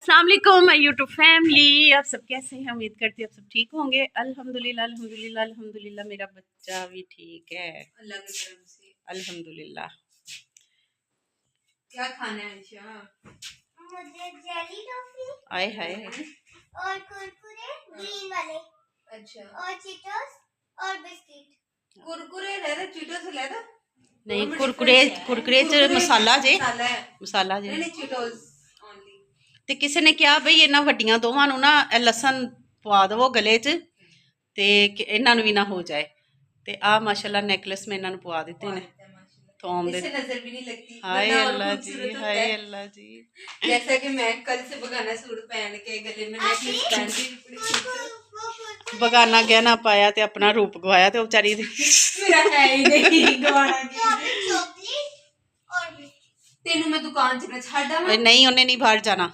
अस्सलाम वालेकुम my YouTube family, आप सब कैसे हैं? उम्मीद करती हूँ आप सब ठीक होंगे। अल्हम्दुलिल्लाह अल्हम्दुलिल्लाह अल्हम्दुलिल्लाह मेरा बच्चा भी ठीक है, अल्लाह की करम से। अल्हम्दुलिल्लाह। क्या खाना है आयशा? मुझे जेली टॉफी आए हाय और कुरकुरे ग्रीन वाले, अच्छा, और चीटोस और बिस्किट। कुरकुरे ले रहे, चीटोस ले रहे? नहीं, कुरकुरे कुरकुरे च मसाला जे मसाला जे नहीं चीटोस ओनली। ਤੇ ਕਿਸੇ ਨੇ ਕਿਹਾ ਬਈ ਇਹਨਾਂ ਵੱਡੀਆਂ ਦੋਵਾਂ ਨੂੰ ਨਾ ਲਸਣ ਪਵਾ ਦਵੋ ਗਲੇ 'ਚ ਤੇ ਇਹਨਾਂ ਨੂੰ ਵੀ ਨਾ ਹੋ ਜਾਏ। ਤੇ ਆ ਮਾਸ਼ਾਅੱਲਾ ਨੈਕਲੇਸ ਮੈਂ ਇਹਨਾਂ ਨੂੰ ਪਵਾ ਦਿੱਤੇ ਨੇ थोम दे। इससे नजर भी नहीं लगती। हाय अल्लाह जी, हाय अल्लाह जी। जैसा कि मैं कल से बगाना सूट पहन के गले में नेकलेस पहन के बगाना गहना पाया ते अपना रूप गवाया ते बेचारी मेरा है ही नहीं गवाना तेनू मैं दुकान च छाड़ा नहीं, उन्हें नहीं बाहर जाना।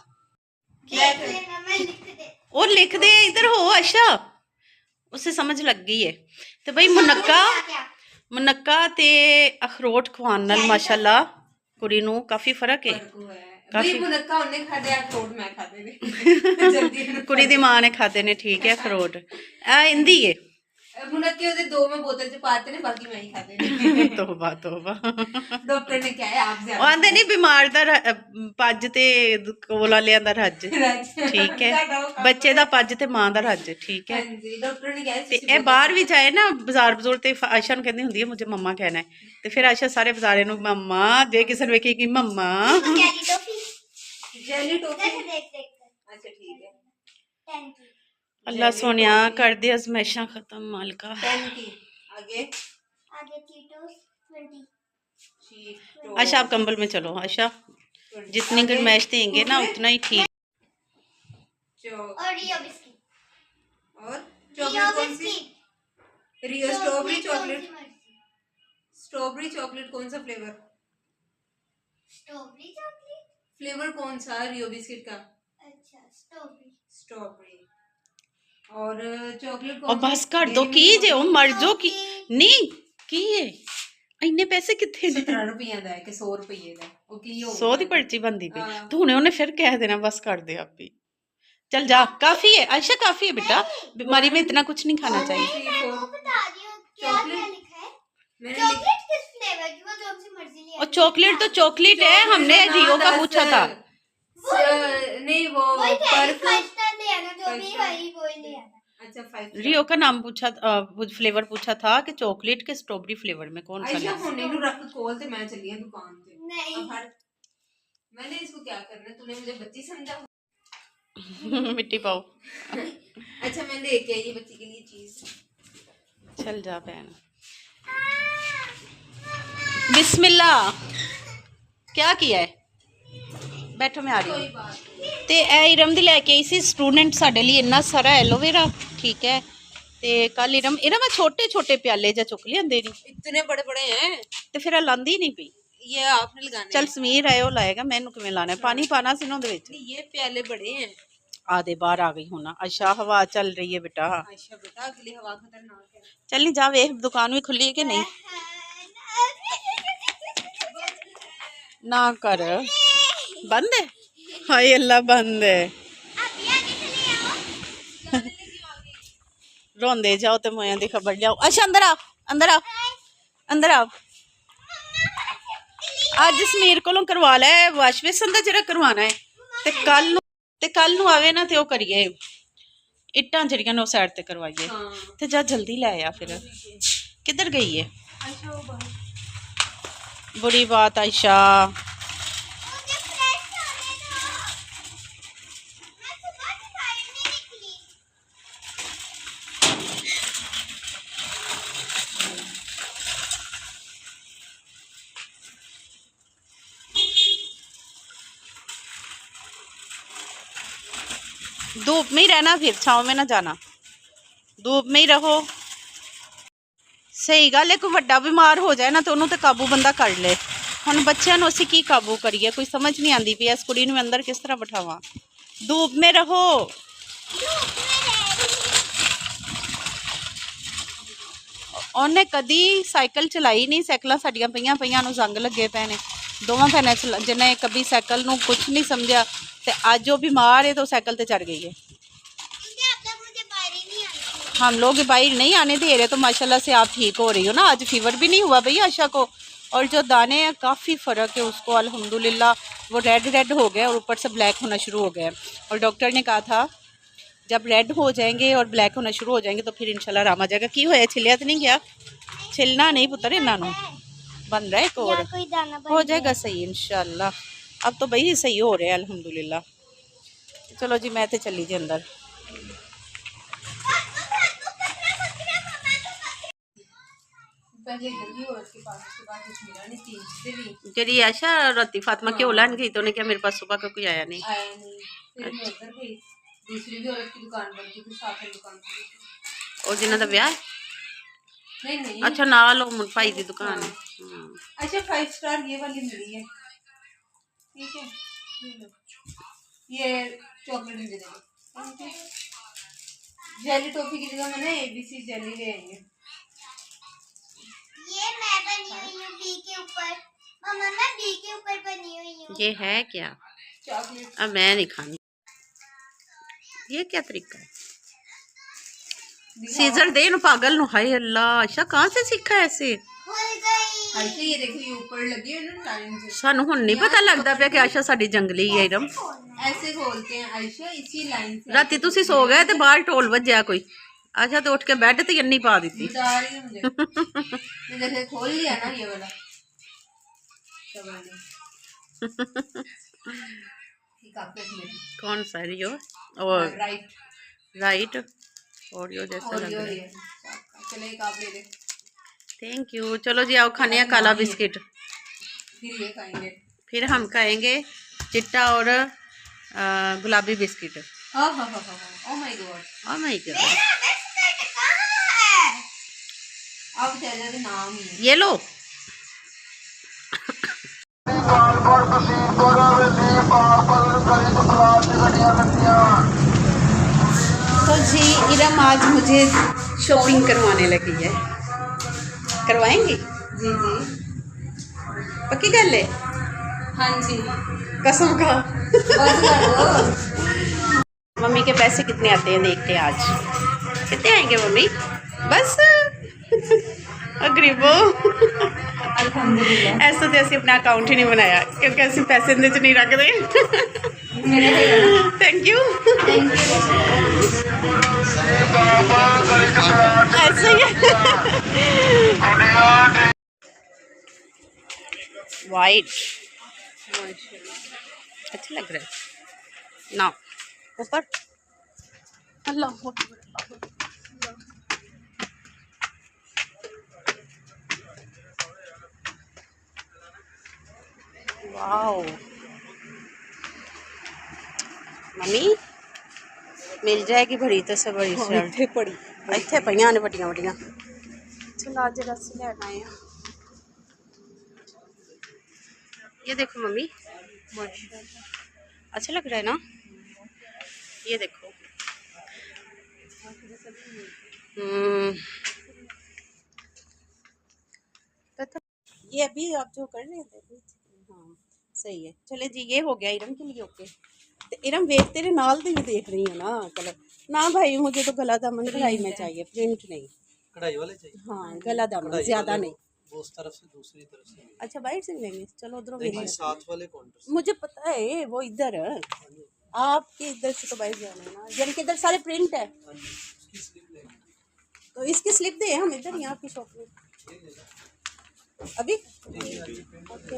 और लिख दे इधर हो आयशा, उसे समझ लग गई है। तो भाई मुनक्का ते अखरोट खवान नाल माशाअल्लाह कुड़ी नूं काफी फर्क है। काफी मुनक्का उन्हें खादे, अखरोट मैं खादे ने जल्दी कुड़ी दी मां ने खादे ने, ठीक है। अखरोट आ इंदी है मुनक्के ओदे दो में बोतल च पाते ने, बाकी मैं ही खादे ने। तौबा तौबा। डॉक्टर ने क्या है आप ज्यादा ਉਹ ਆਂਦੇ ਨਹੀਂ ਬਿਮਾਰ ਦਾ ਪੱਜ ਤੇ ਕੋਲ ਵਾਲਿਆਂ ਦਾ ਰੱਜ, ਠੀਕ ਹੈ। ਬੱਚੇ ਦਾ ਪੱਜ ਤੇ ਮਾਂ ਦਾ ਰੱਜ, ਠੀਕ ਹੈ। ਹਾਂਜੀ ਡਾਕਟਰ ਨੇ ਕਿਹਾ ਤੇ ਇਹ ਬਾਹਰ ਵੀ ਜਾਏ ਨਾ ਬਾਜ਼ਾਰ ਬਜ਼ੂਰ ਤੇ ਆਇਸ਼ਾ ਨੂੰ ਕਹਿੰਦੀ ਹੁੰਦੀ ਹੈ ਮੁਝੇ ਮੰਮਾ ਕਹਿਣਾ ਹੈ, ਤੇ ਫਿਰ ਆਇਸ਼ਾ ਸਾਰੇ ਬਾਜ਼ਾਰੇ ਨੂੰ ਮੰਮਾ, ਜੇ ਕਿਸੇ ਨੂੰ ਵੇਖੇ ਕਿ ਮੰਮਾ जेली टॉफी अच्छा ठीक है। Thank you. अल्लाह सोनिया कर दे अजमाइशां खत्म मालिका। 10 की आगे आगे चीटोस 20। चीटोस आयशा आप कंबल में चलो आयशा, जितनी गरमाइश देंगे ना उतना ही ठीक। और रियो बिस्किट और चॉकलेट कौन सी? रियो स्ट्रॉबेरी चॉकलेट। स्ट्रॉबेरी चॉकलेट कौन सा फ्लेवर? स्ट्रॉबेरी चॉकलेट फ्लेवर कौन सा रियो बिस्किट का? अच्छा स्ट्रॉबेरी। स्ट्रॉबेरी और चॉकलेट और कौन बस कर दो की जे ओ मर जो की नहीं की है इन्ने पैसे किथे ने? 17 रुपए दा है कि 100 रुपए दा? ओ की हो 100 दी पर्ची बनती पई तो हुणे उन्हें फिर कह देना बस कर दे आप ही। चल जा, काफी है आयशा, काफी है बेटा, बीमारी में इतना कुछ नहीं खाना चाहिए। मैं वो बता रही हूँ क्या क्या लिखा है। मैंने चॉकलेट किस फ्लेवर की? वो जो आपसे मर्जी ले और चॉकलेट तो चॉकलेट है, हमने रियो का पूछा था। नहीं वो पर 5 स्टार ले आना, जो भी है वही ले आना। अच्छा 5 रियो का नाम पूछा, फ्लेवर पूछा था कि चॉकलेट के स्ट्रॉबेरी फ्लेवर में कौन सा आयशा लेना? होने नु रख खोल ते मैं चली दुकान पे। नहीं अब हर मैंने इसको क्या करना, तूने मुझे बच्ची समझा? मिट्टी पाओ। अच्छा मैं लेके आई बच्ची के लिए चीज। चल जा बहन, बिस्मिल्लाह। क्या किया है? बैठो मैं आ रही हूँ। ते इरम दी लैके आई सी स्टूडेंट साडे लिए इन्ना सारा एलोवेरा, ठीक है। ते कल इरम मैं छोटे छोटे प्याले जा चुक लियांदे नहीं, इतने बड़े बड़े हैं ते फिर लांदी नहीं पई। ये आपने लगाने चल समीर आए, वो लाएगा, मैनू किवें लाना है? पानी पाना सी ना उहदे विच। ये प्याले बड़े हैं। आधे बाहर आ गई होना। अच्छा हवा चल रही है बेटा। अच्छा बेटा अगली हवा खतरनाक है। चल नहीं जा, वेख दुकान भी खुली है कि नहीं। ना कर, बंद है। हाय अल्लाह बंद है। रोंदे जाओ तो मोया दी खबर लियाओ। अच्छा अंदर आ, अंदर आ, अंदर आ। अज समीर कोलों करवा लै वाश बेसन दा जेह्ड़ा करवाना है, ते कल नू आवे ना ते ओ करिए इट्टां जेह्ड़ियां ने साइड ते करवाइए। ते जा जल्दी लै आ। फिर किधर गई है? बुरी बात आयशा। धूप में ही रहना, फिर छाँव में ना जाना, धूप में ही रहो। सही गल है, कोई वड्डा बीमार हो जाए ना तो उन्होंने तो काबू बंदा कर ले। हुण बच्चों को असीं की काबू करिए, कोई समझ नहीं आती पई इस कुड़ी नूं अंदर किस तरह बिठावां। धूप में रहो। उन्हें कदी साइकिल चलाई नहीं, साइकिल साडियां पईयां पईयां नूं जंग लगे पे ने दोवां भैणां जिन्हें कभी साइकिल नूं कुछ नहीं समझा, ते आज जो बीमार है तो साइकिल पे चढ़ गई है। क्योंकि आप लोग मुझे बाहर ही नहीं आने हम लोग बाहर नहीं आने दे रहे, तो माशाल्लाह से आप ठीक हो रही हो ना। आज फीवर भी नहीं हुआ भैया आशा को, और जो दाने हैं काफ़ी फ़र्क है उसको अल्हम्दुलिल्लाह। वो रेड रेड हो गए और ऊपर से ब्लैक होना शुरू हो गया। और डॉक्टर ने कहा था जब रेड हो जाएंगे और ब्लैक होना शुरू हो जाएंगे तो फिर इंशाल्लाह आराम आ जाएगा। की होया छिलिया तो नहीं गया? छिलना नहीं पुत्र, इन्हों बन रहा है एक और, या कोई दाना बन हो गया। जाएगा सही इंशाल्लाह। अब तो भाई सही हो रहे हैं अल्हम्दुलिल्लाह। चलो जी मैं तो चली जी अंदर। पहले गली और उसके पास कुछ मिला नहीं, 3 चीजें ली। जी आशा राती फातिमा क्यों लान गई तो उन्हें क्या मेरे पास सुबह का कोई आया नहीं। आया नहीं, फिर मैं उधर गई, दूसरी भी औरत की दुकान बंद थी, फिर साथ में दुकान खुली थी। और जिन्हों का ब्याह है? नहीं नहीं, अच्छा नाल ओ भाई की दुकान है। अच्छा 5 स्टार ये वाली मिली है, ठीक है ये लो, ये चॉकलेट भी दे दो। जेली टॉफी की जगह मैंने एबीसी जेली ले आई है। ये मैं बनी हुई हूँ बी के ऊपर। मम्मा मैं बी के ऊपर बनी हुई हूँ। ये है क्या? चॉकलेट अब मैं नहीं खानी। ये क्या तरीका है? सीजर दे न पागल नु। हाय अल्लाह आशा कहाँ से सीखा है ऐसे? खुल गई। ऐसे ये देखो, ये ऊपर लगी है ना लाइन से, सानू हुन नहीं पता लगता पे कि आशा साडी जंगली है इरम। ऐसे खोलते हैं आयशा, इसी लाइन से राती तुसी सो गए ते बाहर ढोल बज्या कोई, आशा तो उठ के बेड ते अन्नी पा दी। बता रही है मुझे। मैं जैसे खोल लिया ना ये वाला, कौन सा है यो? और राइट राइट ओरियो जैसा और लग रहा है। चलो एक आप ले ले, थैंक यू। चलो जी आओ खाने हैं काला बिस्किट, फिर ये खाएंगे। फिर हम खाएंगे चिट्टा और गुलाबी बिस्किट। हाँ हाँ हाँ हाँ, oh my God, oh my God. मेरा बिस्किट कहाँ है? अब तेरा नाम ही है। ये लो। तो जी इरम आज मुझे शॉपिंग करवाने लगी है। करवाएंगी? जी जी, पक्की गल है? हाँ जी, कसम का। बस करो। मम्मी के पैसे कितने आते हैं देखते हैं आज। कितने आएंगे मम्मी? बस गरीबो। अल्हम्दुलिल्लाह, ऐसा तो असं अपना अकाउंट ही नहीं बनाया क्योंकि असं पैसे इहदे च नहीं रखते। मेरे थैंक यू। Thank you. ऐसे ही वाइट अच्छा लग रहा है ना ऊपर। अल्लाह वाओ। मम्मी मिल जाएगी बड़ी तो से बड़ी शर्ट पड़ी इतने पईयां ने बड़ियां बड़ियां। चलो आज रस लेना है। ये देखो मम्मी अच्छा लग रहा है ना? ये देखो ये अभी आप जो कर रहे थे हाँ सही है। चले जी ये हो गया इरम के लिए ओके। तो इरम देख तेरे नाल भी देख रही है ना कलर ना भाई मुझे तो गला दामन कढ़ाई में चाहिए प्रिंट नहीं। कढ़ाई वाले चाहिए? हाँ गला दामन ज्यादा नहीं। वो उस तरफ से दूसरी तरफ से अच्छा बाइट से लेंगे चलो उधरों नहीं, साथ वाले काउंटर से। मुझे पता है वो इधर आपके इधर से तो बाइट जाना है ना यानी कि इधर सारे प्रिंट है। तो इसकी स्लिप दे हम इधर ही आपकी शॉप में अभी ओके।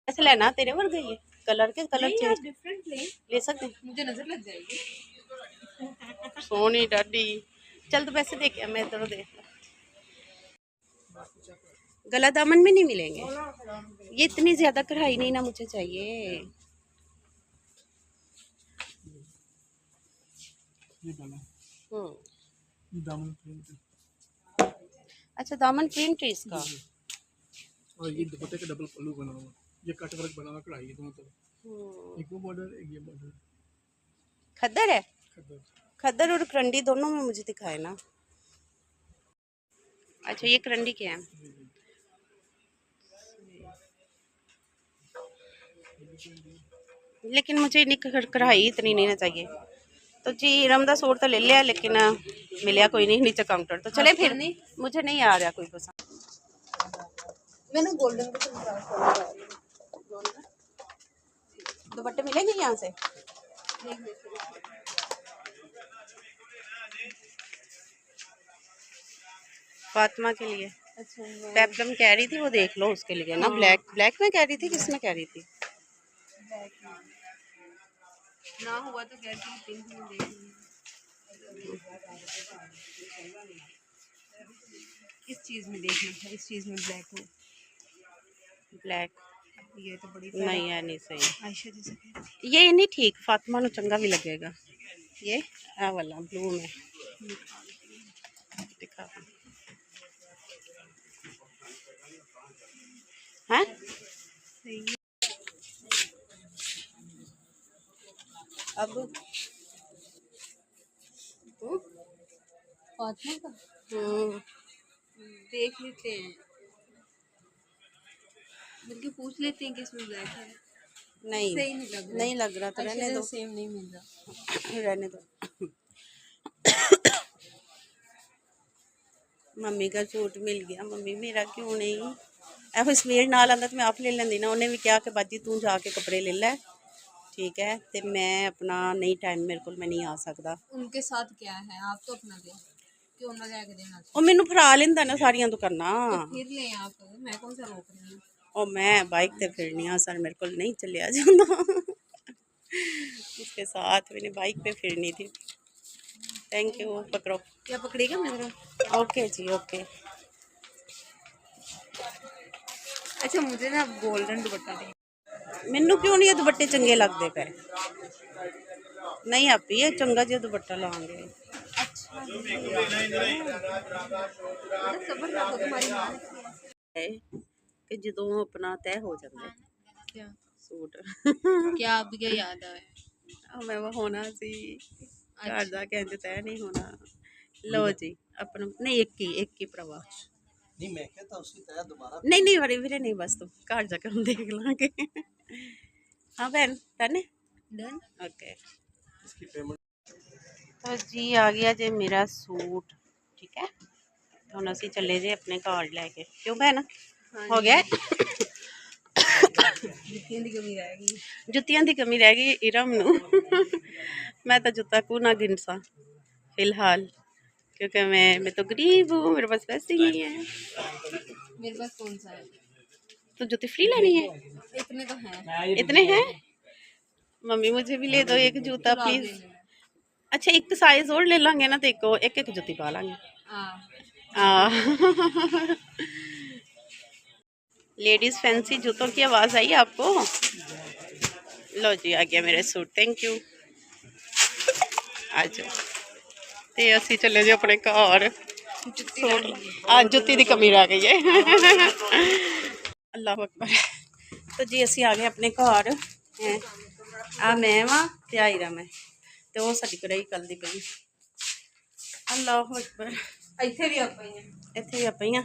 ऐसे लेना तेरे वर्ग ये कलर के कलर चेंज डिफरेंट ले सकते हैं। मुझे नजर लग जाएगी। सोनी डाडी चल तो पैसे दे के मैं इधर देख गला दामन में नहीं मिलेंगे। ये इतनी ज्यादा कढ़ाई नहीं ना मुझे चाहिए। दामन प्रिंट अच्छा दामन प्रिंट है इसका। और ये दुपट्टे का डबल पल्लू बना हुआ, ये कट वर्क बना हुआ कढ़ाई है दोनों तरफ। एक वो बॉर्डर एक ये बॉर्डर। खद्दर है? खद्दर खद्दर और करंडी दोनों में मुझे दिखाए ना। अच्छा ये करंडी क्या है? लेकिन मुझे इतनी कढ़ाई इतनी नहीं ना चाहिए। तो जी इरम का सूट तो ले लिया, लेकिन मिलिया कोई नहीं नीचे काउंटर। तो चले फिर, मुझे नहीं आ रहा कोई पसंद। मैंने गोल्डन दुपट्टे मिलेंगे यहाँ से। फातिमा के लिए पेप्लम कह रही थी, वो देख लो उसके लिए ना। ब्लैक में कह रही थी, किस में कह रही थी? ना हुआ तो कहती हूँ पिंक में देख लूँगी। किस चीज़ में देखना था? इस चीज़ में ब्लैक हो। ब्लैक ये तो बड़ी नहीं है, नहीं सही। आयशा जैसे कहती ये नहीं ठीक, फातिमा नु चंगा भी लगेगा। ये आ वाला ब्लू में दिखा है। सही है। अब फातिमा का हम्म, देख लेते हैं, बल्कि पूछ लेते हैं कि इसमें ब्लैक है। नहीं सही नहीं लग रहा। नहीं लग रहा तो रहने दो, सेम नहीं मिल रहा। रहने दो। मम्मी का सूट मिल गया, मम्मी मेरा क्यों नहीं? ऐसा सवेर नाल आंदा तो मैं आप ले लेंदी ना। उन्हें भी कहा कि बाजी तू जाके कपड़े ले लै, ठीक है, तो मैं अपना नहीं टाइम मेरे को मैं नहीं आ सकता। उनके साथ क्या है, आप तो अपना ले, क्यों ना जाके देना? ਉਹ ਮੈਨੂੰ ਫਰਾ ਲੈਂਦਾ ਨਾ ਸਾਰੀਆਂ ਦੁਕਾਨਾਂ। फिर ले आप, मैं कौन सा रोक रही हूँ। और मैं बाइक पे फिरनी आ सर, मेरे को नहीं चलिया जाता। उसके साथ मैंने बाइक पे फिरनी थी। थैंक यू, पकड़ो। क्या पकड़ेगा मेरा? ओके जी ओके। अच्छा मुझे ना गोल्डन दुपट्टा दे। ਮੈਨੂੰ क्यों नहीं ये दुपट्टे चंगे लगते पे? नहीं आपी ये चंगा जिहा दुपट्टा लांगे। सबर रखो, तुम्हारी माँ ने कि ਜਦੋਂ अपना तय हो जाता क्या सूट। क्या अब क्या याद आया? मैं वो होना सी घर ਦਾ ਕਹਿੰਦੇ ਤੈ ਨਹੀਂ ਹੋਣਾ। ਲਓ ਜੀ अपना नहीं एक ही भरावा। नहीं मैं कहता उसकी तय दोबारा नहीं नहीं बड़े फिर नहीं, बस तुम घर जाकर हम देख लांगे। हाँ बहन डन है। डन। ओके इसकी पेमेंट तो जी आ गया जे मेरा सूट, ठीक है। तो हम असी चले जे अपने घर लैके, क्यों बहन हो गया? जुत्तियां दी कमी रह गई। जुत्तियां दी कमी रह गई इरम नू। मैं तो जुत्ता को ना गिनसा फिलहाल, क्योंकि मैं तो गरीब हूँ, मेरे पास पैसे ही नहीं है। मेरे पास कौन सा है? तो जुत्ती फ्री लेनी है? इतने तो हैं। इतने हैं? मम्मी मुझे भी ले दो एक जूता चलो आप ले प्लीज। लेना। अच्छा एक साइज और ले लेंगे ना, तो एक एक जुत्ती पा लेंगे। लेडीज फैंसी जूतों की आवाज़ आई आपको? लो जी आ गया मेरा सूट, थैंक यू। आ जाओ ते असी चले जी अपने घर। सूट आज जुत्ती दी कमी रह गई है। अल्लाह अकबर। तो जी असी आ गए अपने घर। आ मैं वां ते आई रहा मैं, तो वो साडी कढ़ाई कल दी पई। अल्लाह अकबर। ਇੱਥੇ ਵੀ ਆਪਾਂ ਹੀ ਆ। ਇੱਥੇ ਵੀ ਆਪਾਂ ਹੀ ਆ।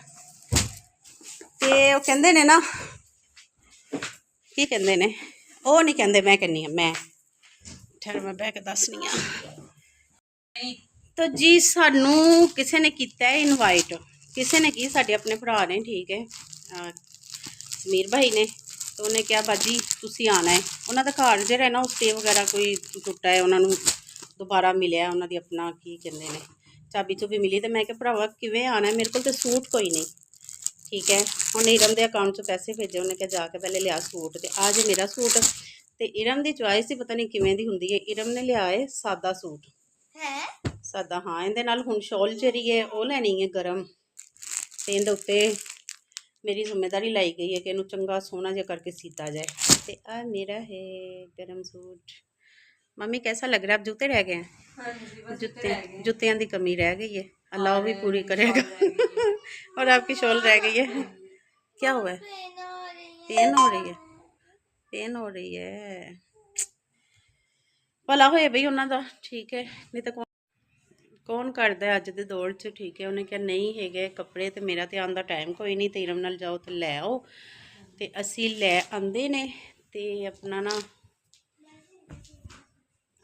ਤੇ ਉਹ ਕਹਿੰਦੇ ਨੇ ਨਾ, ਕੀ ਕਹਿੰਦੇ ਨੇ, ਉਹ ਨਹੀਂ ਕਹਿੰਦੇ, ਮੈਂ ਕਹਿੰਦੀ ਆ ਮੈਂ। ਠਹਿਰ ਮੈਂ ਬਹਿ ਕੇ ਦੱਸਣੀ ਆ। तो जी सानू किसी ने किया है इनवाइट, किसी ने की साडे अपने भरा ने, ठीक है समीर भाई ने। तो उन्हें कहा बाजी तुसी आना है। उन्होंने घर जो रहना उत्ते वगैरह कोई टुटा है, उन्होंने दोबारा मिले उन्होंने अपना की कहते हैं चाबी चुबी मिली। तो मैं क्या भरावा किवें आना है, मेरे को तो सूट कोई नहीं, ठीक है। उन्हें इरम के अकाउंट च पैसे भेजे, उन्हें क्या जाके पहले लिया सूट। तो आज मेरा सूट तो इरम की चॉइस ही पता नहीं किवें दी हुंदी है। इरम ने लिया है सादा सूट है सादा, हाँ। ਇਹਦੇ ਨਾਲ ਹੁਣ ਸ਼ਾਲ ਜਿਹੜੀ ਹੈ ਉਹ ਲੈਣੀ ਹੈ ਗਰਮ, ਤੇ ਇਹਦੇ ਉੱਤੇ ਮੇਰੀ ਜ਼ਿੰਮੇਵਾਰੀ ਲਾਈ ਗਈ ਹੈ ਕਿ ਇਹਨੂੰ ਚੰਗਾ ਸੋਹਣਾ ਜਿਹਾ ਕਰਕੇ सीता जाए। ਤੇ ਆ ਮੇਰਾ है गरम सूट। मम्मी कैसा लग रहा है? अब जूते रह गए हैं? हाँ जी बस जुत्तियां की कमी रह गई है, अल्लाह वो भी पूरी करेगा। और आपकी शॉल रह गई है। क्या हुआ है? पेन हो रही है, पेन हो रही है। भला होए बई उन्हों का, ठीक है। नहीं तो कौन करता अज के दौर च, ठीक है। उन्हें क्या नहीं है कपड़े, तो मेरा तो आने का टाइम कोई नहीं। तो इरम नाल जाओ तो लै आओ, तो असी लै आंदे ने। तो अपना ना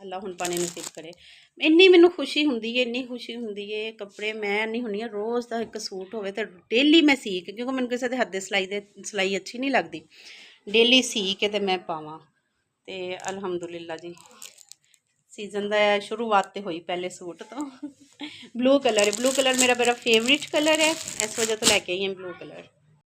ਅੱਲਾ ਹੁਣ ਪਾਣੇ ਨਸੀਬ ਕਰੇ। ਇੰਨੀ ਮੈਨੂੰ ਖੁਸ਼ੀ ਹੁੰਦੀ ਹੈ, ਇੰਨੀ ਖੁਸ਼ੀ ਹੁੰਦੀ ਹੈ। ਕੱਪੜੇ ਮੈਂ ਨਹੀਂ ਹੁੰਦੀ ਹਾਂ, ਰੋਜ਼ ਦਾ ਇੱਕ ਸੂਟ ਹੋਵੇ ਤਾਂ ਡੇਲੀ ਮੈਂ ਸੀ ਕੇ, ਕਿਉਂਕਿ ਮੈਨੂੰ ਕਿਸੇ ਦੇ ਹੱਥ ਦੇ ਸਿਲਾਈ ਅੱਛੀ ਨਹੀਂ ਲੱਗਦੀ, ਡੇਲੀ ਸੀ ਕੇ ਤੇ ਮੈਂ ਪਾਵਾਂ। ਤੇ ਅਲਹਮਦੁਲਿਲਾ ਜੀ ਸੀਜ਼ਨ ਦਾ ਸ਼ੁਰੂਆਤ ਤੇ ਹੋਈ ਪਹਿਲੇ ਸੂਟ ਤੋਂ। ਬਲੂ ਕਲਰ ਮੇਰਾ ਬੜਾ ਫੇਵਰਿਟ ਕਲਰ ਹੈ, ਇਸ ਵਜ੍ਹਾ ਤੋਂ ਲੈ ਕੇ ਆਈ ਹਾਂ ਬਲੂ ਕਲਰ।